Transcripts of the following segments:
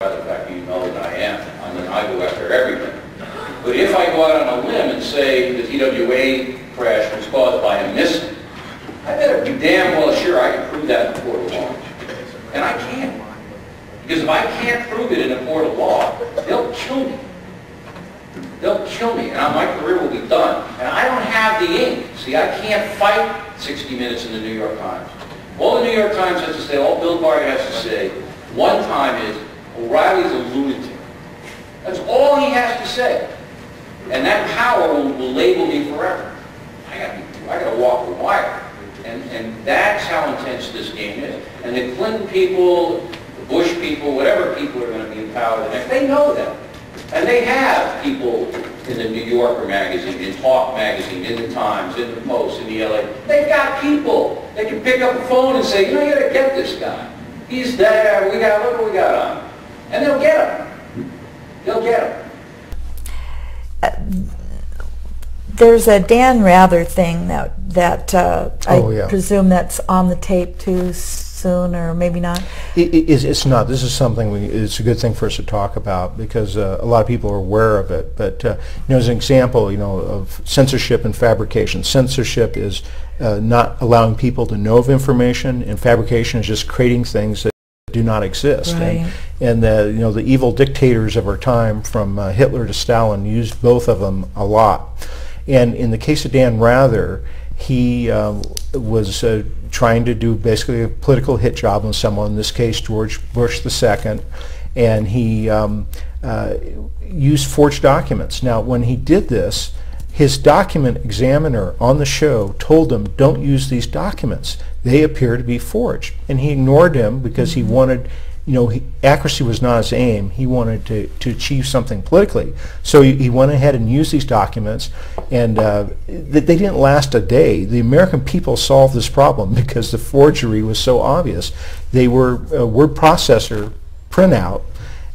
by the fact you know that I am. I go after everything. But if I go out on a limb and say the TWA crash was caused by a missile, I better be damn well sure I can prove that in a court of law. And I can't. Because if I can't prove it in a court of law, they'll kill me. They'll kill me, and my career will be done. And I don't have the ink. See, I can't fight 60 Minutes in the New York Times. All the New York Times has to say, all Bill Barr has to say, one time is, O'Reilly's a lunatic. That's all he has to say. And that power will label me forever. I got to walk the wire. And that's how intense this game is. And the Clinton people, the Bush people, whatever people are going to be in power the next, they know them. And they have people in the New Yorker magazine, in Talk magazine, in the Times, in the Post, in the LA. They've got people. They can pick up the phone and say, you know, you got to get this guy. He's there. Look what we got on him. And they'll get him. They'll get him. There's a Dan Rather thing that I presume that's on the tape too soon, or maybe not. It's not. This is something it's a good thing for us to talk about because a lot of people are aware of it. But you know, as an example, you know, of censorship and fabrication. Censorship is not allowing people to know of information, and fabrication is just creating things that do not exist. Right. And you know, the evil dictators of our time, from Hitler to Stalin, used both of them a lot. And in the case of Dan Rather, he was trying to do basically a political hit job on someone, in this case George Bush II, and he used forged documents. Now, when he did this, his document examiner on the show told him, don't use these documents. They appear to be forged. And he ignored him because he wanted, you know, accuracy was not his aim. He wanted to achieve something politically. So he went ahead and used these documents, and they didn't last a day. The American people solved this problem because the forgery was so obvious. They were a word processor printout,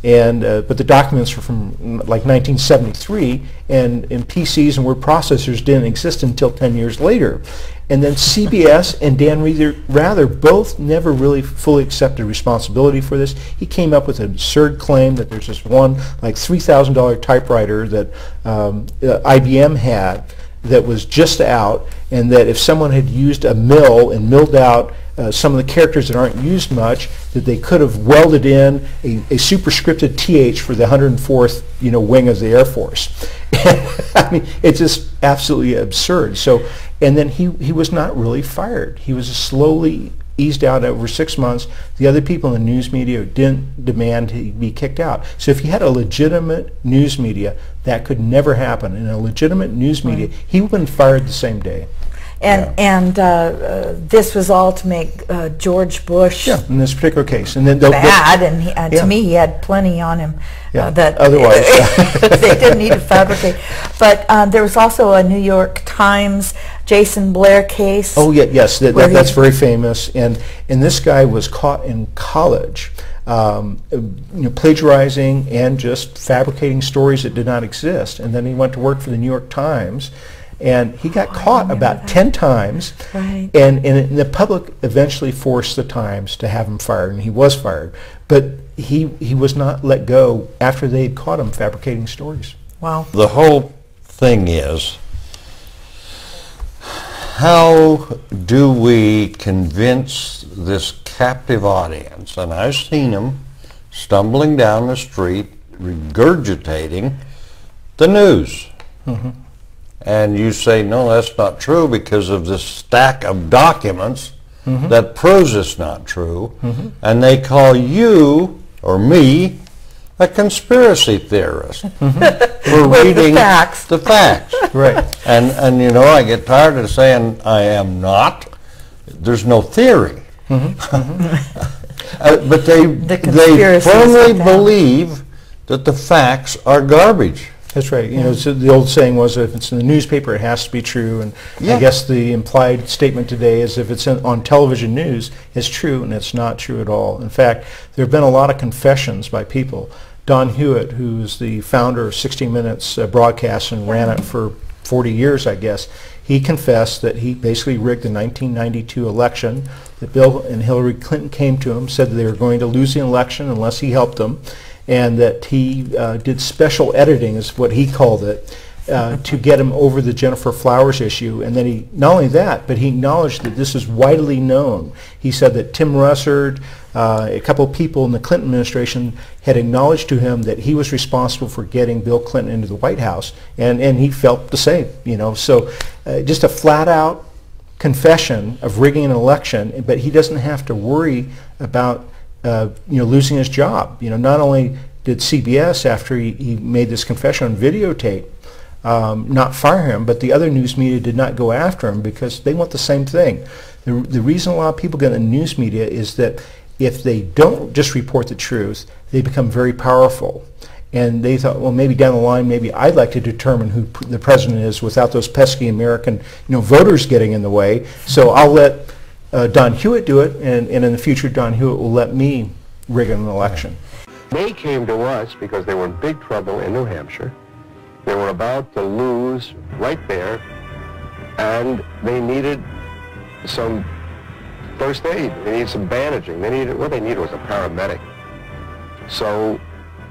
and but the documents were from like 1973, and PCs and word processors didn't exist until 10 years later. And then CBS and Dan Rather both never really fully accepted responsibility for this. He came up with an absurd claim that there's this one like $3,000 typewriter that IBM had that was just out, and that if someone had used a mill and milled out some of the characters that aren't used much, that they could have welded in a superscripted TH for the 104th, you know, wing of the Air Force. I mean, it's just absolutely absurd. So, and then he was not really fired. He was slowly eased out over 6 months. The other people in the news media didn't demand he be kicked out. So if you had a legitimate news media, that could never happen. In a legitimate news media, he would have been fired the same day. And this was all to make George Bush in this particular case, and then bad. And to me, he had plenty on him. That otherwise they didn't need to fabricate. But there was also a New York Times Jason Blair case. Oh yes, that's very famous. And this guy was caught in college, you know, plagiarizing and just fabricating stories that did not exist. And then he went to work for the New York Times. And he got caught about 10 times, right. and the public eventually forced the Times to have him fired, and he was fired. But he was not let go after they had caught him fabricating stories. Wow. The whole thing is, how do we convince this captive audience? And I've seen them stumbling down the street, regurgitating the news. Mm-hmm. And you say, no, that's not true because of this stack of documents that proves it's not true. And they call you, or me, a conspiracy theorist for reading the facts. Right. And you know, I get tired of saying I am not. There's no theory. But they firmly believe that the facts are garbage. That's right. You know, so the old saying was, if it's in the newspaper, it has to be true. And I guess the implied statement today is, if it's on television news, it's true, and it's not true at all. In fact, there have been a lot of confessions by people. Don Hewitt, who's the founder of 60 Minutes broadcast and ran it for 40 years, I guess, he confessed that he basically rigged the 1992 election, that Bill and Hillary Clinton came to him, said that they were going to lose the election unless he helped them. and that he did special editing, is what he called it, to get him over the Jennifer Flowers issue. And then he, not only that, but he acknowledged that this is widely known. He said that Tim Russert, a couple of people in the Clinton administration had acknowledged to him that he was responsible for getting Bill Clinton into the White House, and he felt the same, you know. So just a flat-out confession of rigging an election, but he doesn't have to worry about losing his job. You know, not only did CBS, after he made this confession on videotape, not fire him, but the other news media did not go after him because they want the same thing. The reason a lot of people get in the news media is that if they don't just report the truth, they become very powerful. And they thought, well, maybe down the line, maybe I'd like to determine who the president is without those pesky American, voters getting in the way. So I'll let Don Hewitt do it, and in the future, Don Hewitt will let me rig an election. They came to us because they were in big trouble in New Hampshire. They were about to lose right there, and they needed some first aid. They needed some bandaging. What they needed was a paramedic. So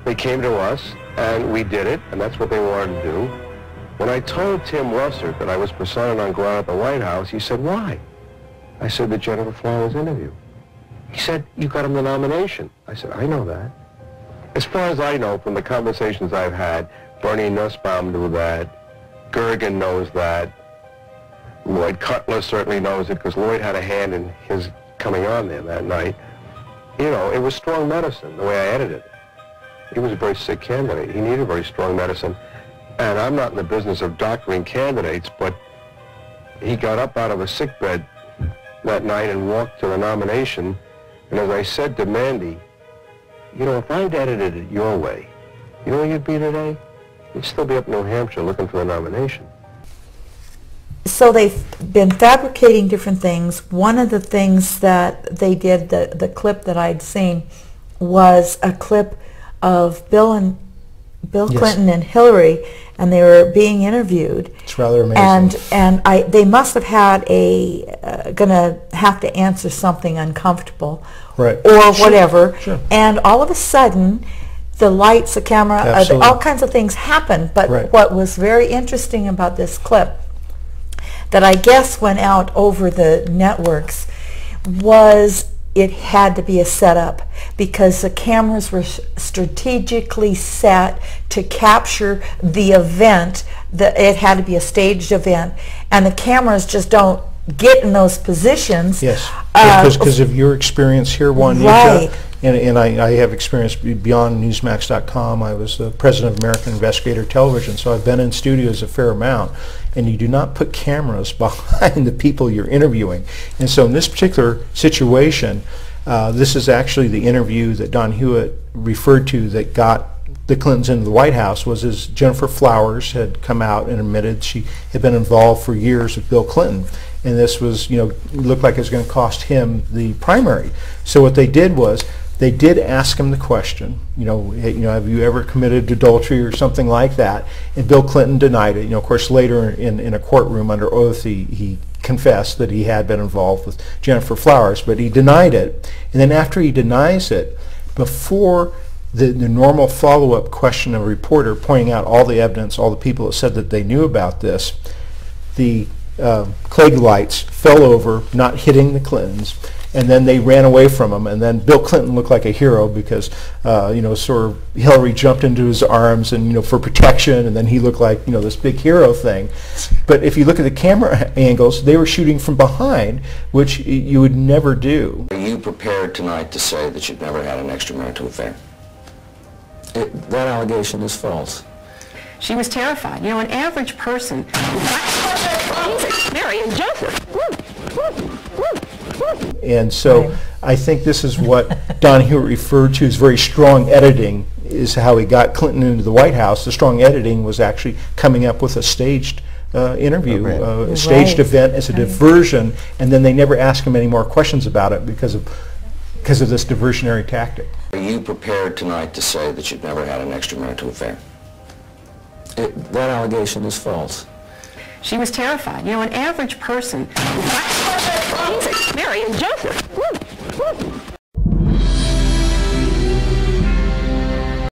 they came to us, and we did it, and that's what they wanted to do. When I told Tim Russert that I was persona non grata at the White House, he said, why? I said, the Jennifer Flowers interview. He said, you got him the nomination. I said, I know that. As far as I know from the conversations I've had, Bernie Nussbaum knew that, Gergen knows that, Lloyd Cutler certainly knows it because Lloyd had a hand in his coming on there that night. It was strong medicine, the way I edited it. He was a very sick candidate. He needed very strong medicine. And I'm not in the business of doctoring candidates, but he got up out of a sickbed that night and walked to the nomination. And as I said to Mandy, if I'd edited it your way, you know where you'd be today? You'd still be up in New Hampshire looking for the nomination. So they've been fabricating different things. One of the things that they did, the clip that I'd seen, was a clip of Bill Clinton and Hillary, and they were being interviewed. It's rather amazing. And they must have had gonna have to answer something uncomfortable, right, or whatever. Sure. And all of a sudden, the lights, the camera, all kinds of things happened. But what was very interesting about this clip, that I guess went out over the networks, was it had to be a setup because the cameras were strategically set to capture the event. It had to be a staged event, and the cameras just don't get in those positions. Yes, because of your experience here, Juanita. Right. And I have experience beyond Newsmax.com. I was the president of American Investigator Television, so I've been in studios a fair amount. And you do not put cameras behind the people you're interviewing. And so in this particular situation, this is actually the interview that Don Hewitt referred to that got the Clintons into the White House, was as Jennifer Flowers had come out and admitted she had been involved for years with Bill Clinton. And this was, looked like it was going to cost him the primary. So what they did was, they did ask him the question, have you ever committed adultery or something like that? And Bill Clinton denied it. Of course, later in a courtroom under oath, he confessed that he had been involved with Jennifer Flowers, but he denied it. And then after he denies it, before the normal follow-up question of a reporter pointing out all the evidence, all the people that said that they knew about this, the Klieg lights fell over, not hitting the Clintons, and then they ran away from him. And then Bill Clinton looked like a hero because, sort of Hillary jumped into his arms and, for protection, and then he looked like, this big hero thing. But if you look at the camera angles, they were shooting from behind, which you would never do. Are you prepared tonight to say that you've never had an extramarital affair? That allegation is false. She was terrified. An average person. Mary and Joseph. And so I think this is what Don Hewitt referred to as very strong editing, is how he got Clinton into the White House. The strong editing was actually coming up with a staged interview, a staged event as a diversion, and then they never asked him any more questions about it because of this diversionary tactic. Are you prepared tonight to say that you've never had an extramarital affair? That allegation is false. She was terrified. An average person. Mary and Joseph.